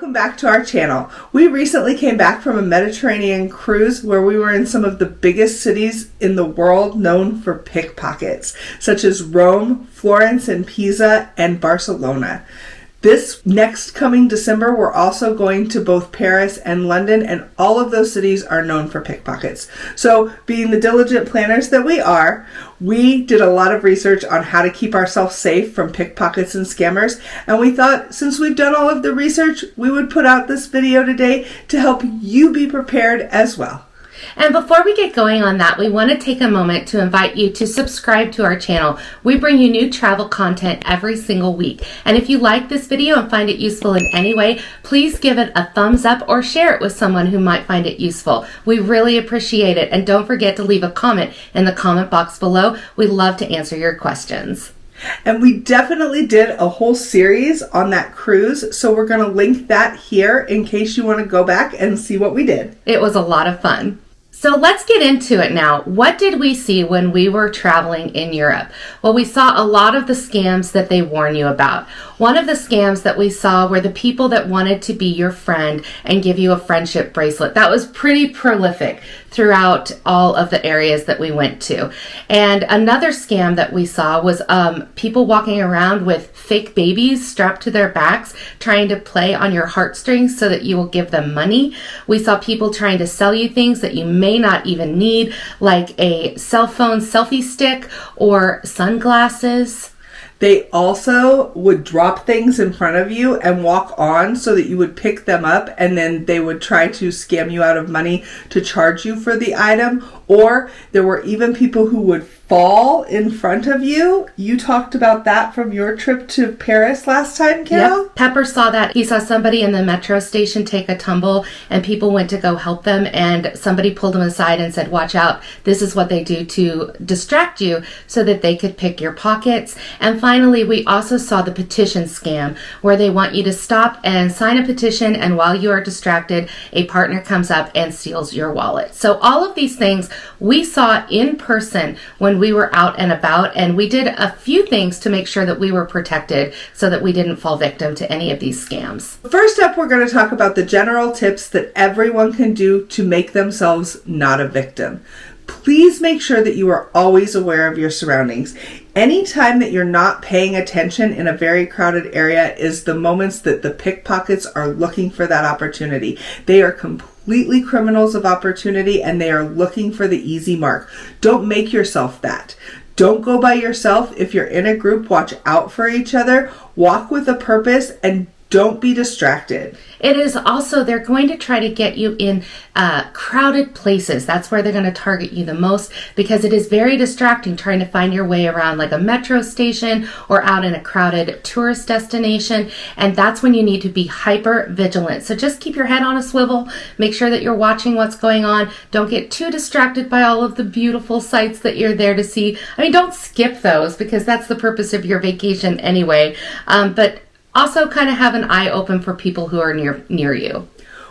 welcome back to our channel. We recently came back from a Mediterranean cruise where we were in some of the biggest cities in the world known for pickpockets, such as Rome, Florence and Pisa, and Barcelona. This next coming December, we're also going to both Paris and London, and all of those cities are known for pickpockets. So, being the diligent planners that we are, we did a lot of research on how to keep ourselves safe from pickpockets and scammers, and we thought since we've done all of the research, we would put out this video today to help you be prepared as well. And before we get going on that, we want to take a moment to invite you to subscribe to our channel. We bring you new travel content every single week. And if you like this video and find it useful in any way, please give it a thumbs up or share it with someone who might find it useful. We really appreciate it. And don't forget to leave a comment in the comment box below. We love to answer your questions. And we definitely did a whole series on that cruise, so we're going to link that here in case you want to go back and see what we did. It was a lot of fun. So let's get into it now. What did we see when we were traveling in Europe? Well, we saw a lot of the scams that they warn you about. One of the scams that we saw were the people that wanted to be your friend and give you a friendship bracelet. That was pretty prolific throughout all of the areas that we went to. And another scam that we saw was people walking around with fake babies strapped to their backs, trying to play on your heartstrings so that you will give them money. We saw people trying to sell you things that you may not even need, like a cell phone selfie stick or sunglasses. They also would drop things in front of you and walk on so that you would pick them up, and then they would try to scam you out of money to charge you for the item. Or there were even people who would fall in front of you. You talked about that from your trip to Paris last time, Carol? Yep. Pepper saw that. He saw somebody in the metro station take a tumble, and people went to go help them, and somebody pulled them aside and said, watch out, this is what they do to distract you so that they could pick your pockets. And finally, we also saw the petition scam, where they want you to stop and sign a petition, and while you are distracted, a partner comes up and steals your wallet. So all of these things we saw in person when we were out and about, and we did a few things to make sure that we were protected so that we didn't fall victim to any of these scams. First up, we're going to talk about the general tips that everyone can do to make themselves not a victim. Please make sure that you are always aware of your surroundings. Anytime that you're not paying attention in a very crowded area is the moments that the pickpockets are looking for that opportunity. They are completely criminals of opportunity, and they are looking for the easy mark. Don't make yourself that. Don't go by yourself. If you're in a group, watch out for each other. Walk with a purpose, and don't be distracted. It is also, they're going to try to get you in crowded places. That's where they're going to target you the most, because it is very distracting trying to find your way around like a metro station or out in a crowded tourist destination. And that's when you need to be hyper vigilant. So just keep your head on a swivel. Make sure that you're watching what's going on. Don't get too distracted by all of the beautiful sights that you're there to see. I mean, don't skip those, because that's the purpose of your vacation anyway. But also kind of have an eye open for people who are near you.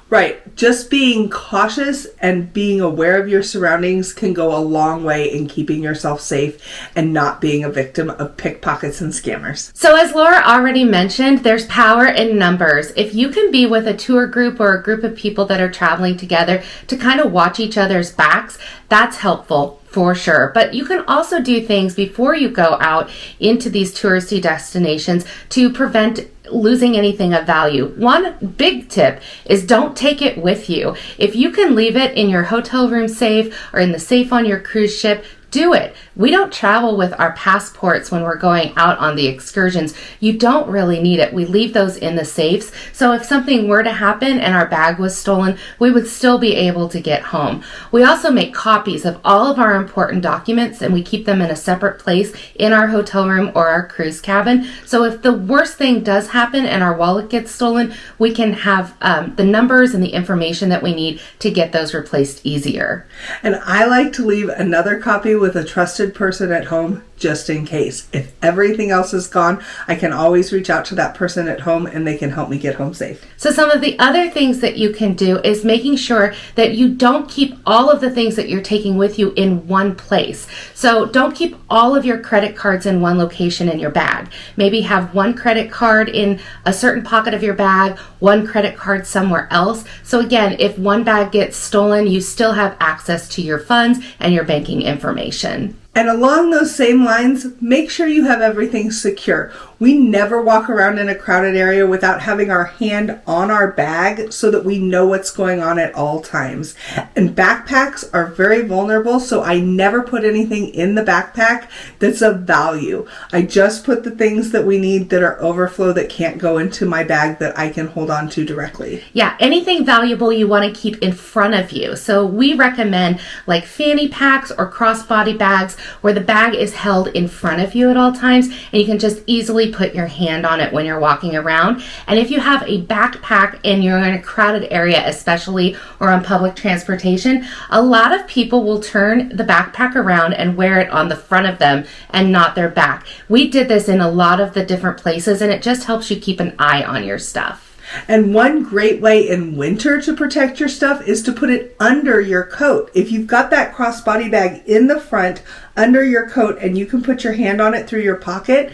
Right. Just being cautious and being aware of your surroundings can go a long way in keeping yourself safe and not being a victim of pickpockets and scammers. So as Laura already mentioned, there's power in numbers. If you can be with a tour group or a group of people that are traveling together to kind of watch each other's backs, that's helpful. For sure. But you can also do things before you go out into these touristy destinations to prevent losing anything of value. One big tip is don't take it with you. If you can leave it in your hotel room safe or in the safe on your cruise ship, do it. We don't travel with our passports when we're going out on the excursions. You don't really need it. We leave those in the safes. So if something were to happen and our bag was stolen, we would still be able to get home. We also make copies of all of our important documents, and we keep them in a separate place in our hotel room or our cruise cabin. So if the worst thing does happen and our wallet gets stolen, we can have the numbers and the information that we need to get those replaced easier. And I like to leave another copy with a trusted person at home just in case. If everything else is gone, I can always reach out to that person at home and they can help me get home safe. So some of the other things that you can do is making sure that you don't keep all of the things that you're taking with you in one place. So don't keep all of your credit cards in one location in your bag. Maybe have one credit card in a certain pocket of your bag, one credit card somewhere else. So again, if one bag gets stolen, you still have access to your funds and your banking information. And along those same lines, make sure you have everything secure. We never walk around in a crowded area without having our hand on our bag so that we know what's going on at all times. And backpacks are very vulnerable, so I never put anything in the backpack that's of value. I just put the things that we need that are overflow that can't go into my bag that I can hold on to directly. Yeah, anything valuable you want to keep in front of you. So we recommend like fanny packs or crossbody bags where the bag is held in front of you at all times and you can just easily put your hand on it when you're walking around. And if you have a backpack and you're in a crowded area especially or on public transportation, a lot of people will turn the backpack around and wear it on the front of them and not their back. We did this in a lot of the different places and it just helps you keep an eye on your stuff. And one great way in winter to protect your stuff is to put it under your coat. If you've got that crossbody bag in the front under your coat and you can put your hand on it through your pocket,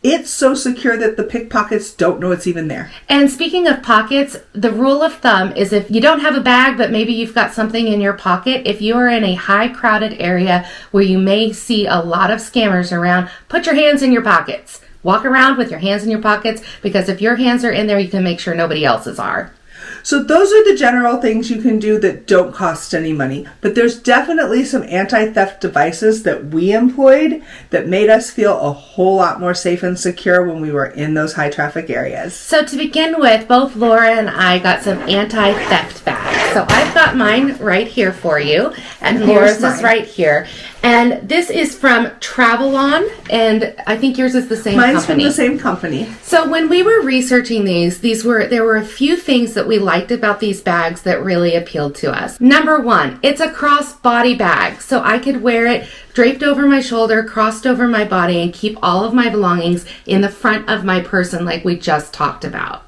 it's so secure that the pickpockets don't know it's even there. And speaking of pockets, the rule of thumb is if you don't have a bag, but maybe you've got something in your pocket, if you are in a high crowded area where you may see a lot of scammers around, put your hands in your pockets. Walk around with your hands in your pockets because if your hands are in there, you can make sure nobody else's are. So those are the general things you can do that don't cost any money. But there's definitely some anti-theft devices that we employed that made us feel a whole lot more safe and secure when we were in those high traffic areas. So to begin with, both Laura and I got some anti-theft bags. So I've got mine right here for you, and Laura's is right here. And this is from Travelon, and I think yours is the same company. Mine's from the same company. So when we were researching there were a few things that we liked about these bags that really appealed to us. Number one, it's a cross-body bag, so I could wear it draped over my shoulder, crossed over my body, and keep all of my belongings in the front of my person like we just talked about.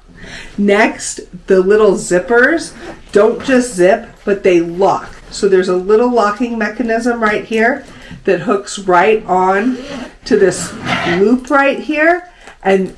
Next, the little zippers don't just zip, but they lock. So there's a little locking mechanism right here that hooks right on to this loop right here. And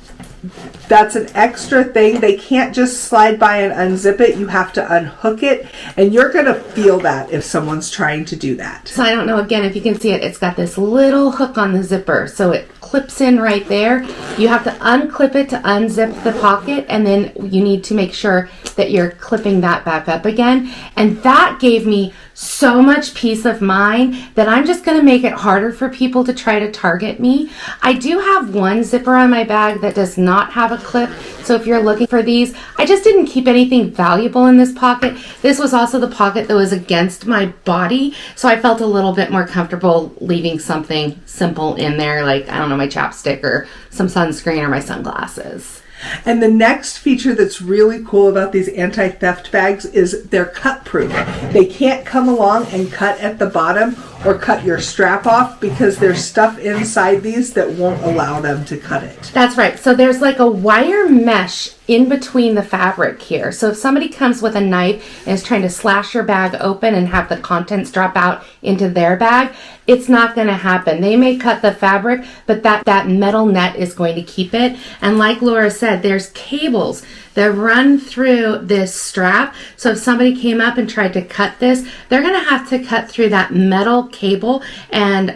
that's an extra thing. They can't just slide by and unzip it. You have to unhook it. And you're going to feel that if someone's trying to do that. So I don't know, again, if you can see it, it's got this little hook on the zipper. So it clips in right there. You have to unclip it to unzip the pocket. And then you need to make sure that you're clipping that back up again. And that gave me so much peace of mind that I'm just going to make it harder for people to try to target me. I do have one zipper on my bag that does not have a clip. So if you're looking for these, I just didn't keep anything valuable in this pocket. This was also the pocket that was against my body. So I felt a little bit more comfortable leaving something simple in there, like, I don't know, my chapstick or some sunscreen or my sunglasses. And the next feature that's really cool about these anti-theft bags is they're cut proof. They can't come along and cut at the bottom or cut your strap off because there's stuff inside these that won't allow them to cut it. That's right. So there's like a wire mesh in between the fabric here. So if somebody comes with a knife and is trying to slash your bag open and have the contents drop out into their bag, it's not going to happen. They may cut the fabric, but that metal net is going to keep it. And like Laura said, there's cables that run through this strap. So if somebody came up and tried to cut this, they're going to have to cut through that metal cable, and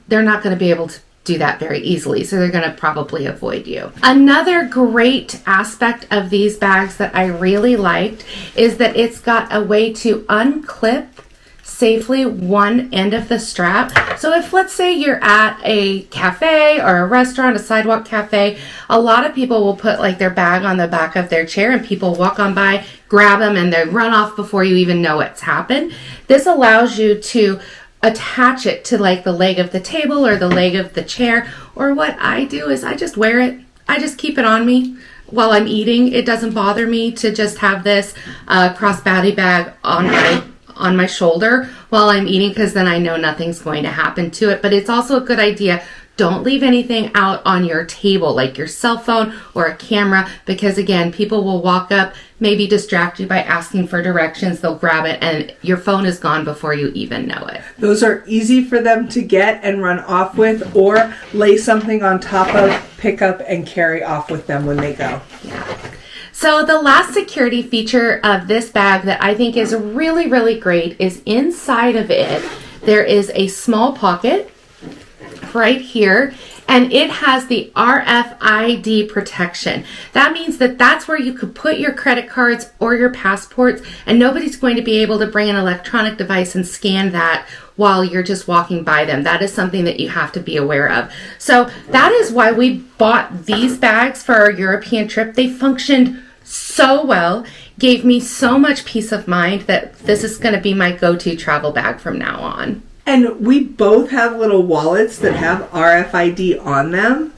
they're not going to be able to do that very easily. So they're going to probably avoid you. Another great aspect of these bags that I really liked is that it's got a way to unclip safely one end of the strap. So if, let's say, you're at a cafe or a restaurant, a sidewalk cafe, a lot of people will put like their bag on the back of their chair and people walk on by, grab them, and they run off before you even know what's happened. This allows you to attach it to like the leg of the table or the leg of the chair. Or what I do is I just wear it. I just keep it on me while I'm eating. It doesn't bother me to just have this crossbody bag on my shoulder while I'm eating, because then I know nothing's going to happen to it. But it's also a good idea Don't leave anything out on your table, like your cell phone or a camera, because again, people will walk up, maybe distract you by asking for directions. They'll grab it and your phone is gone before you even know it. Those are easy for them to get and run off with, or lay something on top of, pick up, and carry off with them when they go. Yeah. So the last security feature of this bag that I think is really, really great is inside of it, there is a small pocket right here, and it has the RFID protection. That means that that's where you could put your credit cards or your passports, and nobody's going to be able to bring an electronic device and scan that while you're just walking by them. That is something that you have to be aware of. So that is why we bought these bags for our European trip. They functioned so well, gave me so much peace of mind that this is going to be my go-to travel bag from now on. And we both have little wallets that have RFID on them,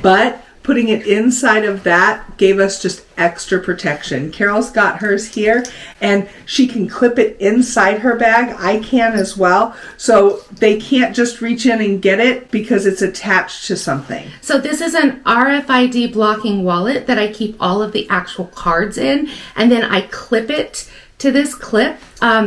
but putting it inside of that gave us just extra protection. Carol's got hers here, and she can clip it inside her bag. I can as well. So they can't just reach in and get it because it's attached to something. So this is an RFID blocking wallet that I keep all of the actual cards in, and then I clip it to this clip.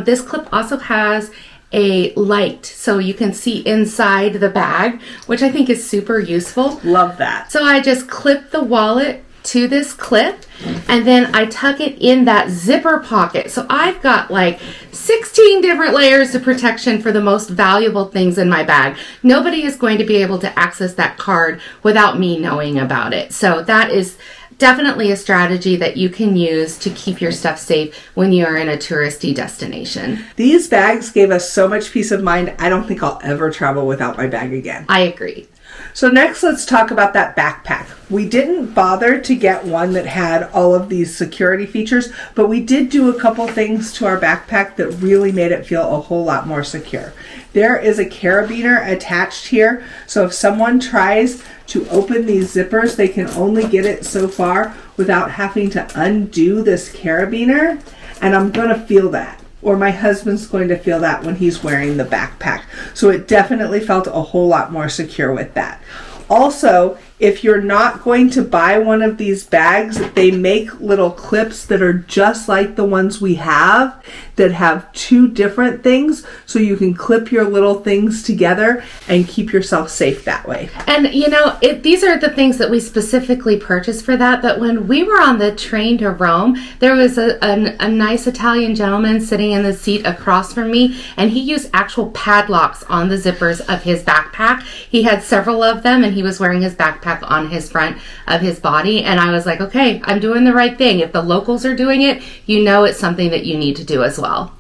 This clip also has a light so you can see inside the bag, which I think is super useful. Love that. So I just clip the wallet to this clip, and then I tuck it in that zipper pocket. So I've got like 16 different layers of protection for the most valuable things in my bag. Nobody is going to be able to access that card without me knowing about it. So that is definitely a strategy that you can use to keep your stuff safe when you are in a touristy destination. These bags gave us so much peace of mind. I don't think I'll ever travel without my bag again. I agree. So next, let's talk about that backpack. We didn't bother to get one that had all of these security features, but we did do a couple things to our backpack that really made it feel a whole lot more secure. There is a carabiner attached here, so if someone tries to open these zippers, they can only get it so far without having to undo this carabiner, and I'm going to feel that. Or my husband's going to feel that when he's wearing the backpack. So it definitely felt a whole lot more secure with that. Also, if you're not going to buy one of these bags, they make little clips that are just like the ones we have that have two different things, so you can clip your little things together and keep yourself safe that way. And you know, these are the things that we specifically purchased for that, but when we were on the train to Rome, there was a nice Italian gentleman sitting in the seat across from me, and he used actual padlocks on the zippers of his backpack. He had several of them, and he was wearing his backpack on his front of his body, and I was like, okay, I'm doing the right thing. If the locals are doing it, you know it's something that you need to do as well.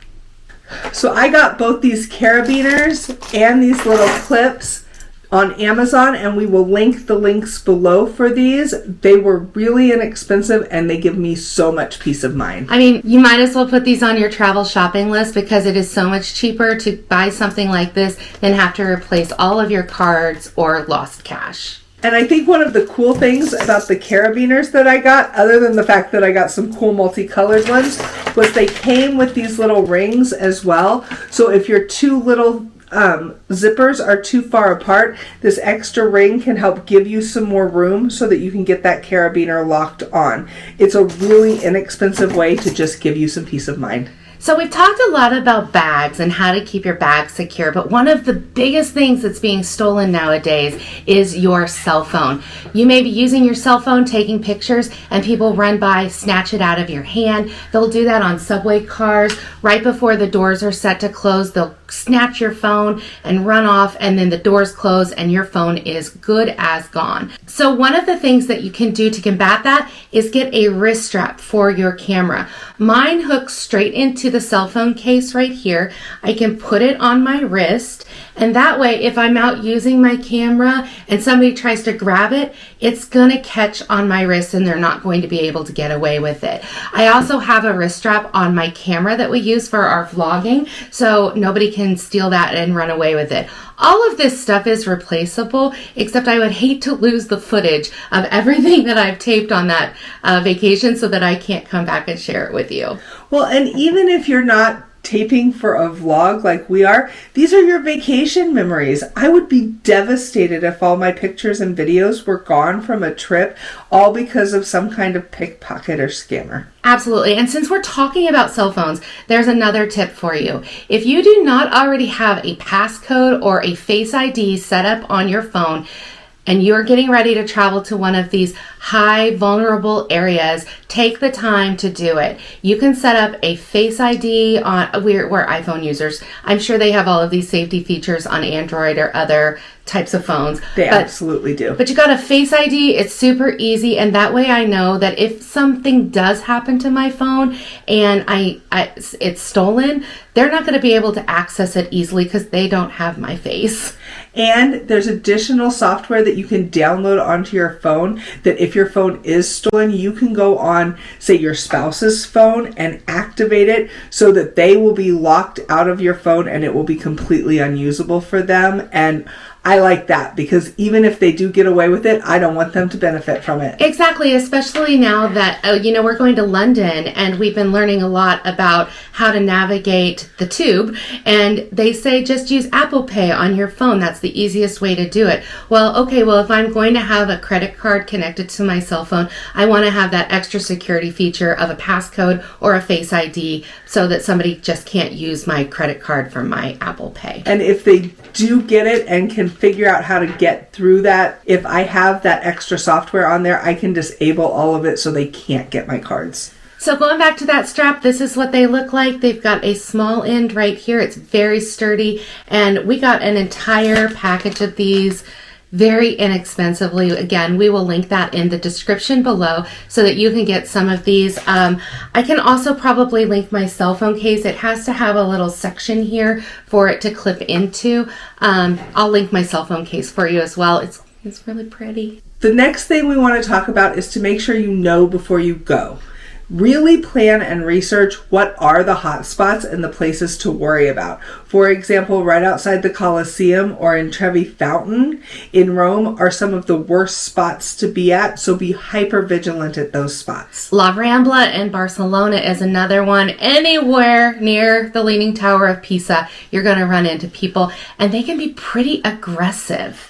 So I got both these carabiners and these little clips on Amazon, and we will link the links below for these. They were really inexpensive, and they give me so much peace of mind. I mean, you might as well put these on your travel shopping list, because it is so much cheaper to buy something like this than have to replace all of your cards or lost cash. And I think one of the cool things about the carabiners that I got, other than the fact that I got some cool multicolored ones, was they came with these little rings as well. So if your two little zippers are too far apart, this extra ring can help give you some more room so that you can get that carabiner locked on. It's a really inexpensive way to just give you some peace of mind. So we've talked a lot about bags and how to keep your bag secure, but one of the biggest things that's being stolen nowadays is your cell phone. You may be using your cell phone, taking pictures, and people run by, snatch it out of your hand. They'll do that on subway cars. Right before the doors are set to close, they'll snatch your phone and run off, and then the doors close and your phone is good as gone. So one of the things that you can do to combat that is get a wrist strap for your camera. Mine hooks straight into the cell phone case right here. I can put it on my wrist, and that way if I'm out using my camera and somebody tries to grab it, it's gonna catch on my wrist and they're not going to be able to get away with it. I also have a wrist strap on my camera that we use for our vlogging, so nobody can steal that and run away with it. All of this stuff is replaceable, except I would hate to lose the footage of everything that I've taped on that vacation so that I can't come back and share it with you. Well, and even if you're not taping for a vlog like we are, these are your vacation memories. I would be devastated if all my pictures and videos were gone from a trip, all because of some kind of pickpocket or scammer. Absolutely. And since we're talking about cell phones, there's another tip for you. If you do not already have a passcode or a Face ID set up on your phone, and you're getting ready to travel to one of these high vulnerable areas, take the time to do it. You can set up a Face ID on, we're iPhone users. I'm sure they have all of these safety features on Android or other types of phones. They absolutely do. But you got a Face ID, it's super easy, and that way I know that if something does happen to my phone and it's stolen, they're not going to be able to access it easily because they don't have my face. And there's additional software that you can download onto your phone that if your phone is stolen, you can go on, say, your spouse's phone and activate it so that they will be locked out of your phone and it will be completely unusable for them. And I like that because even if they do get away with it, I don't want them to benefit from it. Exactly, especially now that, we're going to London and we've been learning a lot about how to navigate the tube. And they say just use Apple Pay on your phone. That's the easiest way to do it. Well, if I'm going to have a credit card connected to my cell phone, I want to have that extra security feature of a passcode or a Face ID so that somebody just can't use my credit card from my Apple Pay. And if they do get it and can figure out how to get through that, if I have that extra software on there, I can disable all of it so they can't get my cards. So going back to that strap, this is what they look like. They've got a small end right here. It's very sturdy. And we got an entire package of these very inexpensively. Again, we will link that in the description below so that you can get some of these. I can also probably link my cell phone case. It has to have a little section here for it to clip into. I'll link my cell phone case for you as well. It's really pretty. The next thing we want to talk about is to make sure you know before you go. Really plan and research what are the hot spots and the places to worry about. For example, right outside the Colosseum or in Trevi Fountain in Rome are some of the worst spots to be at, so be hyper vigilant at those spots. La Rambla in Barcelona is another one. Anywhere near the Leaning Tower of Pisa, you're going to run into people, and they can be pretty aggressive.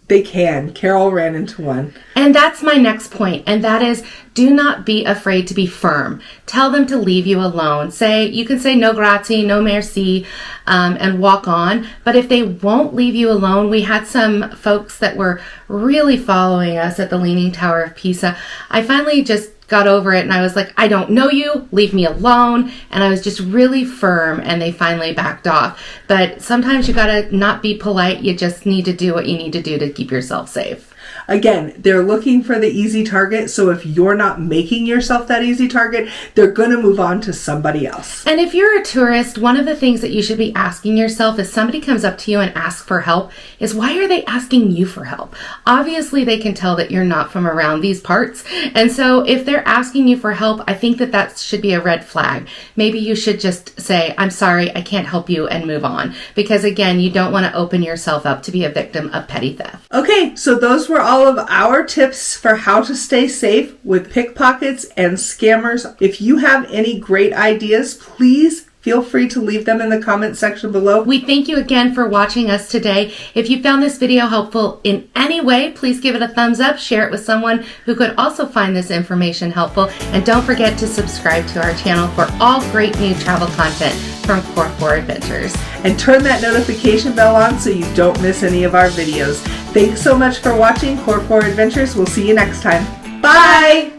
They can. Carol ran into one. And that's my next point, and that is do not be afraid to be firm. Tell them to leave you alone. You can say no grazie, no merci, and walk on. But if they won't leave you alone, we had some folks that were really following us at the Leaning Tower of Pisa. I finally just got over it and I was like, I don't know you, leave me alone. And I was just really firm and they finally backed off. But sometimes you gotta not be polite. You just need to do what you need to do to keep yourself safe. Again, they're looking for the easy target, so if you're not making yourself that easy target, they're going to move on to somebody else. And if you're a tourist, one of the things that you should be asking yourself if somebody comes up to you and asks for help is, why are they asking you for help? Obviously, they can tell that you're not from around these parts. And so if they're asking you for help, I think that should be a red flag. Maybe you should just say, I'm sorry, I can't help you, and move on. Because again, you don't want to open yourself up to be a victim of petty theft. Okay, so those were all of our tips for how to stay safe with pickpockets and scammers. If you have any great ideas, please feel free to leave them in the comment section below. We thank you again for watching us today. If you found this video helpful in any way, please give it a thumbs up, share it with someone who could also find this information helpful, and don't forget to subscribe to our channel for all great new travel content from corefouradventures. And turn that notification bell on so you don't miss any of our videos. Thanks so much for watching Corefouradventures. We'll see you next time. Bye!